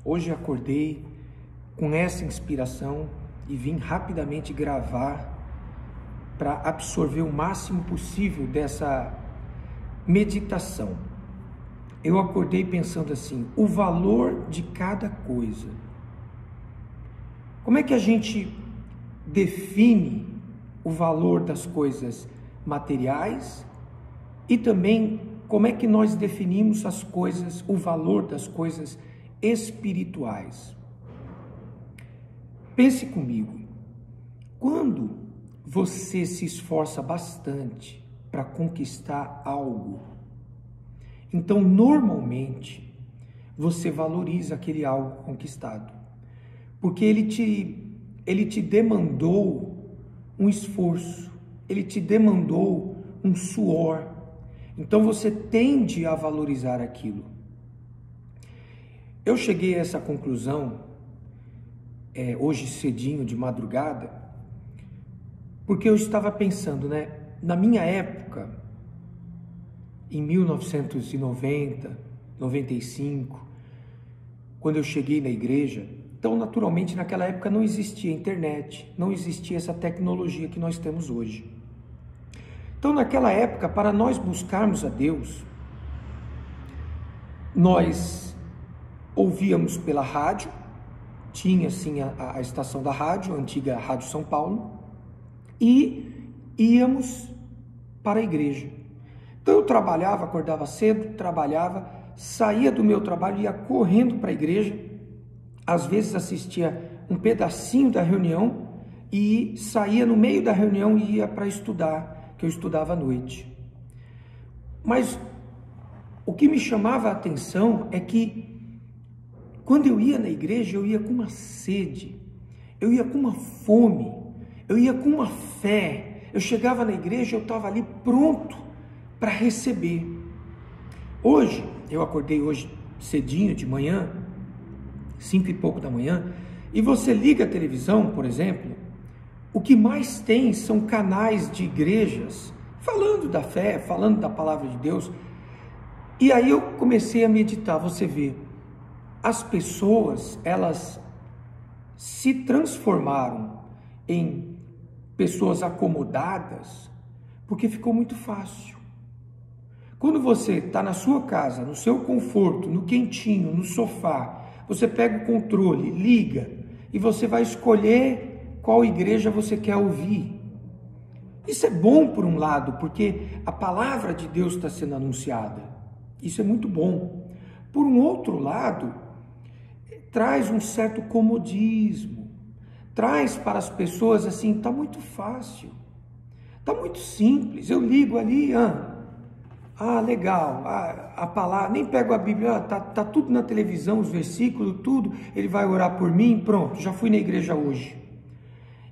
Hoje acordei com essa inspiração e vim rapidamente gravar para absorver o máximo possível dessa meditação. Eu acordei pensando assim: o valor de cada coisa. Como é que a gente define o valor das coisas materiais e também como é que nós definimos as coisas, o valor das coisas espirituais? Pense comigo, quando você se esforça bastante para conquistar algo, então normalmente você valoriza aquele algo conquistado, porque ele te demandou um esforço, ele te demandou um suor, então você tende a valorizar aquilo. Eu cheguei a essa conclusão hoje cedinho, de madrugada, porque eu estava pensando, na minha época, em 1990, 95, quando eu cheguei na igreja, então naturalmente naquela época não existia internet, não existia essa tecnologia que nós temos hoje. Então naquela época, para nós buscarmos a Deus, nós ouvíamos pela rádio, tinha assim a estação da rádio, a antiga Rádio São Paulo, e íamos para a igreja. Então eu trabalhava, acordava cedo, trabalhava, saía do meu trabalho, ia correndo para a igreja, às vezes assistia um pedacinho da reunião e saía no meio da reunião e ia para estudar, que eu estudava à noite. Mas o que me chamava a atenção é que quando eu ia na igreja, eu ia com uma sede, eu ia com uma fome, eu ia com uma fé. Eu chegava na igreja, eu estava ali pronto para receber. Hoje, eu acordei hoje cedinho de manhã, 5 e pouco da manhã, e você liga a televisão, por exemplo, o que mais tem são canais de igrejas falando da fé, falando da palavra de Deus. E aí eu comecei a meditar, você vê, as pessoas, elas se transformaram em pessoas acomodadas, porque ficou muito fácil. Quando você está na sua casa, no seu conforto, no quentinho, no sofá, você pega o controle, liga, e você vai escolher qual igreja você quer ouvir. Isso é bom por um lado, porque a palavra de Deus está sendo anunciada. Isso é muito bom. Por um outro lado, traz um certo comodismo, traz para as pessoas assim, está muito fácil, está muito simples, eu ligo ali, legal, a palavra, nem pego a Bíblia, tá tudo na televisão, os versículos, tudo, ele vai orar por mim, pronto, já fui na igreja hoje.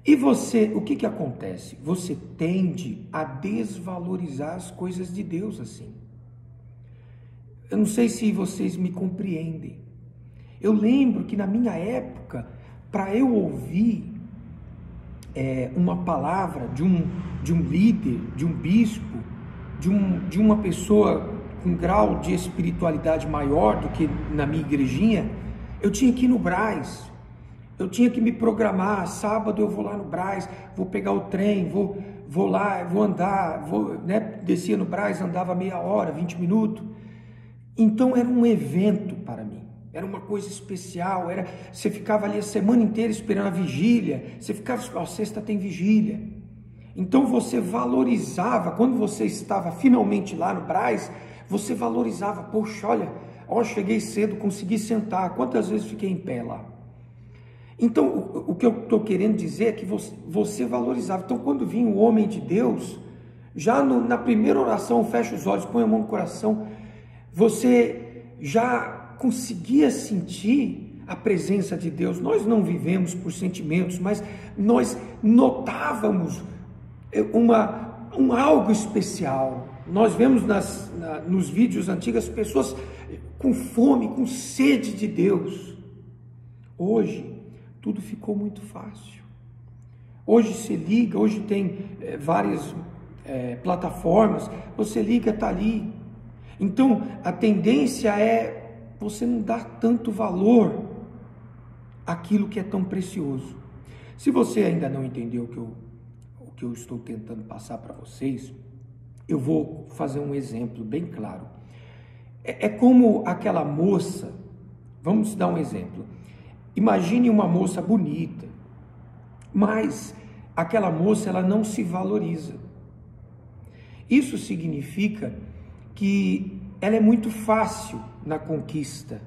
E você, o que acontece? Você tende a desvalorizar as coisas de Deus assim. Eu não sei se vocês me compreendem. Eu lembro que na minha época, para eu ouvir uma palavra de um líder, de um bispo, de uma pessoa com grau de espiritualidade maior do que na minha igrejinha, eu tinha que ir no Brás, eu tinha que me programar. Sábado eu vou lá no Brás, vou pegar o trem, vou lá, vou andar, descia no Brás, andava meia hora, 20 minutos. Então era um evento para mim. Era uma coisa especial, você ficava ali a semana inteira esperando a vigília, você ficava, sexta tem vigília. Então você valorizava, quando você estava finalmente lá no Brás, você valorizava, poxa, olha, cheguei cedo, consegui sentar, quantas vezes fiquei em pé lá. Então o que eu estou querendo dizer é que você valorizava. Então quando vinha o homem de Deus, já na primeira oração, fecha os olhos, põe a mão no coração, você já conseguia sentir a presença de Deus. Nós não vivemos por sentimentos, mas nós notávamos algo especial. Nós vemos nos vídeos antigos pessoas com fome, com sede de Deus. Hoje tudo ficou muito fácil. Hoje se liga, hoje tem várias plataformas, você liga, está ali. Então a tendência é você não dar tanto valor aquilo que é tão precioso. Se você ainda não entendeu o que eu estou tentando passar para vocês, eu vou fazer um exemplo bem claro. É como aquela moça, vamos dar um exemplo. Imagine uma moça bonita, mas aquela moça ela não se valoriza. Isso significa que ela é muito fácil na conquista.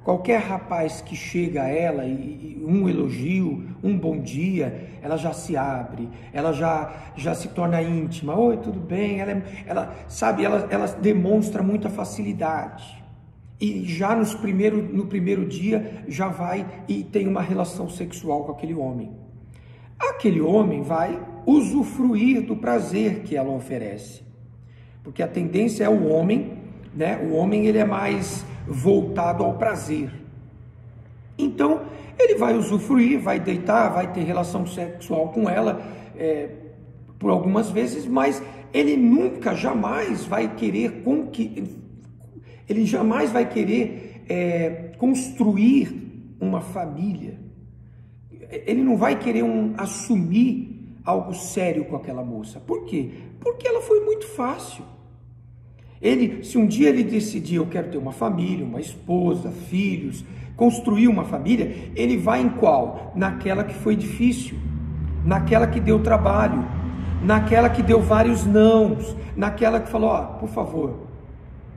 Qualquer rapaz que chega a ela e um elogio, um bom dia, ela já se abre, ela já se torna íntima. Oi, tudo bem? Ela demonstra muita facilidade. E já no primeiro dia já vai e tem uma relação sexual com aquele homem. Aquele homem vai usufruir do prazer que ela oferece. Porque a tendência é o homem, né? O homem ele é mais voltado ao prazer. Então, ele vai usufruir, vai deitar, vai ter relação sexual com ela por algumas vezes, mas ele nunca, jamais vai querer construir uma família. Ele não vai querer assumir algo sério com aquela moça. Por quê? Porque ela foi muito fácil. Se um dia ele decidir, eu quero ter uma família, uma esposa, filhos, construir uma família, ele vai em qual? Naquela que foi difícil, naquela que deu trabalho, naquela que deu vários nãos, naquela que falou, por favor,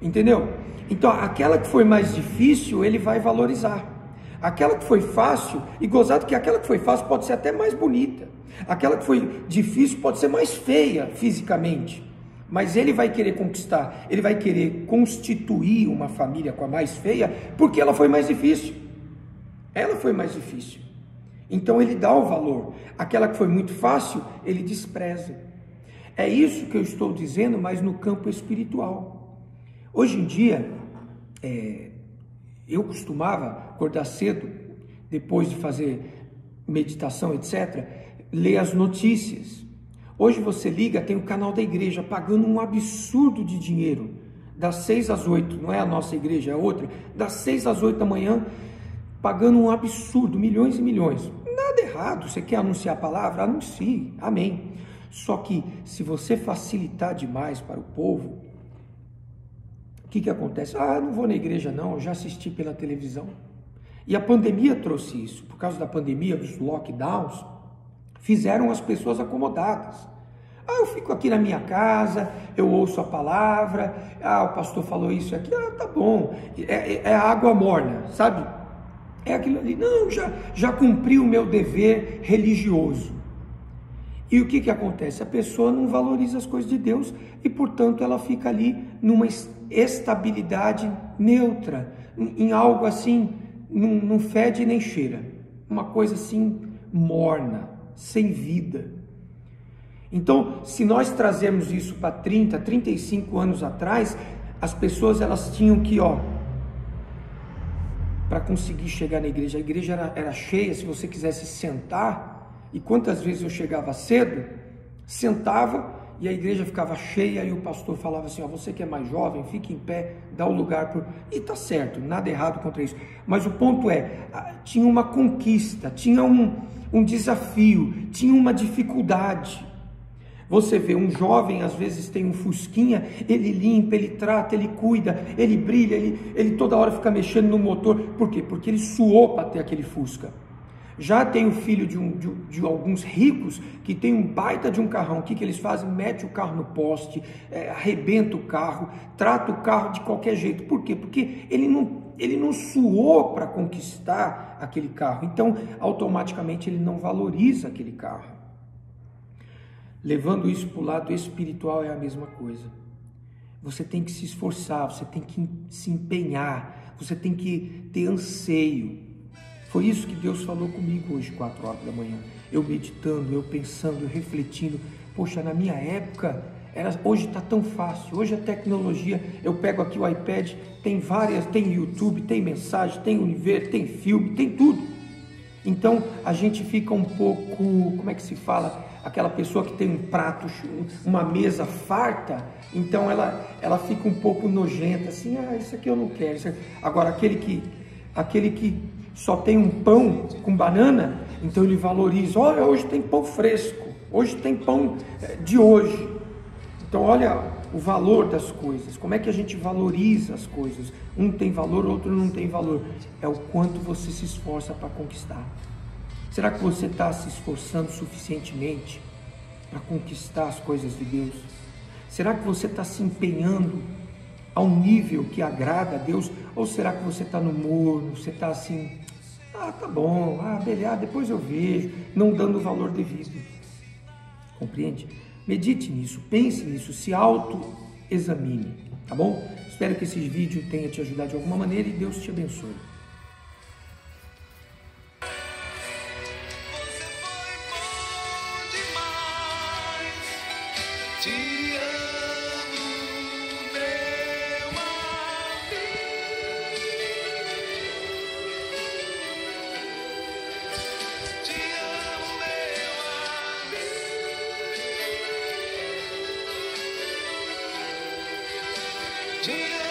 entendeu? Então, aquela que foi mais difícil, ele vai valorizar. Aquela que foi fácil, e gozado que aquela que foi fácil pode ser até mais bonita. Aquela que foi difícil pode ser mais feia fisicamente. Mas ele vai querer conquistar, ele vai querer constituir uma família com a mais feia, porque ela foi mais difícil. Ela foi mais difícil. Então ele dá o valor. Aquela que foi muito fácil, ele despreza. É isso que eu estou dizendo, mas no campo espiritual. Hoje em dia, eu costumava acordar cedo, depois de fazer meditação, etc., ler as notícias. Hoje você liga, tem o canal da igreja pagando um absurdo de dinheiro, das 6 às 8, não é a nossa igreja, é outra, das 6 às 8 da manhã, pagando um absurdo, milhões e milhões. Nada errado, você quer anunciar a palavra? Anuncie, amém. Só que se você facilitar demais para o povo, o que acontece? Não vou na igreja não, eu já assisti pela televisão. E a pandemia trouxe isso, por causa da pandemia, dos lockdowns, fizeram as pessoas acomodadas. Eu fico aqui na minha casa, eu ouço a palavra, o pastor falou isso aqui, tá bom, é a água morna, sabe? É aquilo ali, não, já cumpri o meu dever religioso. E o que acontece? A pessoa não valoriza as coisas de Deus e, portanto, ela fica ali numa estabilidade neutra, em algo assim, não fede nem cheira, uma coisa assim morna, sem vida. Então, se nós trazermos isso para 30, 35 anos atrás, as pessoas elas tinham que, para conseguir chegar na igreja, a igreja era cheia, se você quisesse sentar, e quantas vezes eu chegava cedo, sentava, e a igreja ficava cheia, e o pastor falava assim, você que é mais jovem, fique em pé, dá o lugar, e tá certo, nada errado contra isso, mas o ponto tinha uma conquista, tinha um desafio, tinha uma dificuldade. Você vê um jovem, às vezes tem um fusquinha, ele limpa, ele trata, ele cuida, ele brilha, ele toda hora fica mexendo no motor. Por quê? Porque ele suou para ter aquele fusca. Já tem o filho de alguns ricos que tem um baita de um carrão. O que eles fazem? Mete o carro no poste, arrebenta o carro, trata o carro de qualquer jeito. Por quê? Porque ele não suou para conquistar aquele carro. Então, automaticamente, ele não valoriza aquele carro. Levando isso para o lado espiritual é a mesma coisa. Você tem que se esforçar, você tem que se empenhar, você tem que ter anseio. Foi isso que Deus falou comigo hoje, 4 horas da manhã. Eu meditando, eu pensando, eu refletindo. Poxa, na minha época, hoje está tão fácil. Hoje a tecnologia, eu pego aqui o iPad, tem YouTube, tem mensagem, tem universo, tem filme, tem tudo. Então, a gente fica um pouco, como é que se fala? Aquela pessoa que tem um prato, uma mesa farta, então ela fica um pouco nojenta, assim, isso aqui eu não quero. Agora, aquele que só tem um pão com banana, então ele valoriza. Olha, hoje tem pão fresco, hoje tem pão de hoje. Então olha o valor das coisas, como é que a gente valoriza as coisas. Um tem valor, outro não tem valor. É o quanto você se esforça para conquistar. Será que você está se esforçando suficientemente para conquistar as coisas de Deus? Será que você está se empenhando a um nível que agrada a Deus? Ou será que você está no morno, você está assim, tá bom, beleza, depois eu vejo, não dando o valor devido? Compreende? Medite nisso, pense nisso, se auto-examine, tá bom? Espero que esse vídeo tenha te ajudado de alguma maneira e Deus te abençoe. Te amo, meu amigo. Te amo, meu amigo. Te amo.